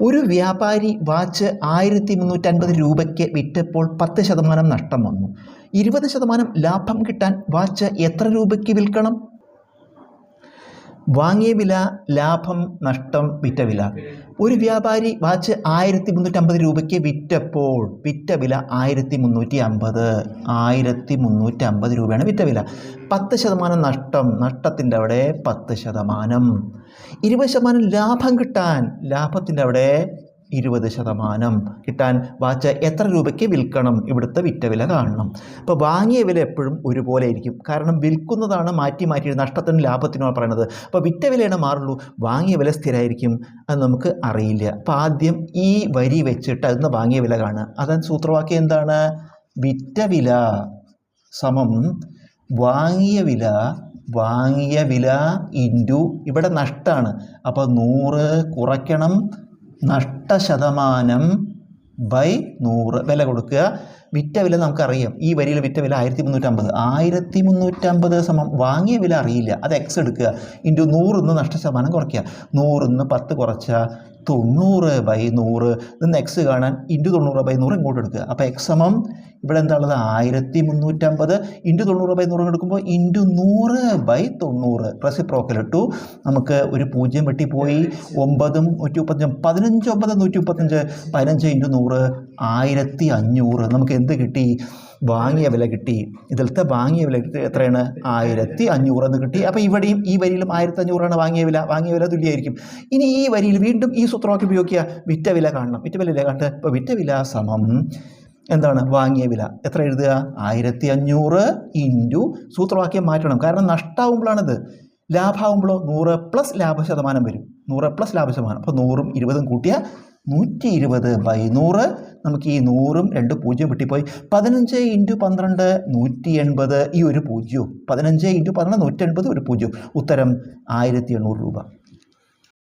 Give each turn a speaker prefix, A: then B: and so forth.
A: ഒരു വ്യാപാരി വാച്ച് 1350 രൂപയ്ക്ക് വിറ്റപ്പോൾ 10% നഷ്ടം വന്നു. 20% ലാഭം കിട്ടാൻ വാച്ച് എത്ര രൂപയ്ക്ക് വിൽക്കണം? വാങ്ങിയ വില, ലാഭം, നഷ്ടം, വിറ്റ വില. ഒരു വ്യാപാരി വാച്ച് 1350 രൂപയ്ക്ക് വിറ്റപ്പോൾ വിറ്റ വില 1350. 1350 രൂപയാണ് വിറ്റ വില. 10% നഷ്ടം, നഷ്ടത്തിൻ്റെ അവിടെ 10%. 20% ലാഭം കിട്ടാൻ, ലാഭത്തിൻ്റെ അവിടെ 20% കിട്ടാൻ വാച്ച് എത്ര രൂപയ്ക്ക് വിൽക്കണം? ഇവിടുത്തെ വിറ്റ വില കാണണം. അപ്പോൾ വാങ്ങിയ വില എപ്പോഴും ഒരുപോലെ ആയിരിക്കും. കാരണം വിൽക്കുന്നതാണ് മാറ്റി നഷ്ടത്തിനും ലാഭത്തിനുമാണ് പറയുന്നത്. അപ്പോൾ വിറ്റ വിലയാണ് മാറുള്ളൂ, വാങ്ങിയ വില സ്ഥിരമായിരിക്കും. അത് നമുക്ക് അറിയില്ല. അപ്പോൾ ആദ്യം ഈ വരി വെച്ചിട്ട് അതിന് വാങ്ങിയ വില കാണുക. അതാണ് സൂത്രവാക്യം. എന്താണ്? വിറ്റ വില സമം വാങ്ങിയ വില ഇൻറ്റു ഇവിടെ നഷ്ടമാണ്. അപ്പോൾ 100 കുറയ്ക്കണം നഷ്ടശതമാനം ബൈ 100 വില കൊടുക്കുക. വിറ്റ വില നമുക്കറിയാം. ഈ വരിയിൽ വിറ്റ വില 1350. 1350 സമം വാങ്ങിയ വില അറിയില്ല, അത് എക്സ് എടുക്കുക, ഇൻറ്റു 100 നഷ്ടശതമാനം കുറയ്ക്കുക. 100 10 കുറച്ചാൽ 90/100 നിന്ന് എക്സ് കാണാൻ ഇൻറ്റു 90/100 ഇങ്ങോട്ട് എടുക്കുക. അപ്പോൾ എക്സ് സമം ഇവിടെ എന്താണുള്ളത്? 1350 ഇൻറ്റു 90/100 എടുക്കുമ്പോൾ ഇൻറ്റു 100/90 റെസിപ്രോക്കൽ ഇട്ടു. നമുക്ക് ഒരു 0 വെട്ടിപ്പോയി. 9 135 15 9 135 15 ഇൻറ്റു 100 1500. നമുക്ക് എന്ത് കിട്ടി? വാങ്ങിയ വില കിട്ടി. ഇതിലത്തെ വാങ്ങിയ വില എത്രയാണ്? 1500 എന്ന് കിട്ടി. അപ്പോൾ ഇവിടെയും ഈ വരിയിലും 1500 വാങ്ങിയ വില തുല്യമായിരിക്കും. ഇനി ഈ വരിയിൽ വീണ്ടും ഈ സൂത്രവാക്യം ഉപയോഗിക്കുക. വിറ്റ വില കാണണം. വിറ്റ വില കാണട്ടെ. ഇപ്പോൾ വിറ്റ വില സമം എന്താണ്? വാങ്ങിയ വില. എത്ര എഴുതുക? 1500 ഇൻറ്റു സൂത്രവാക്യം മാറ്റണം. കാരണം നഷ്ടമാകുമ്പോഴാണിത്. ലാഭമാകുമ്പോഴോ 100 പ്ലസ് ലാഭശതമാനം വരും. 100 പ്ലസ് ലാഭശതമാനം. അപ്പോൾ 100ഉം 20ഉം കൂട്ടിയ 120/100. നമുക്ക് ഈ 100ഉം 2 0 വെട്ടിപ്പോയി. 15 ഇൻറ്റു 12 180. ഈ ഒരു 0. 15 ഇൻറ്റു 12 180 ഒരു 0. ഉത്തരം 1800 രൂപ.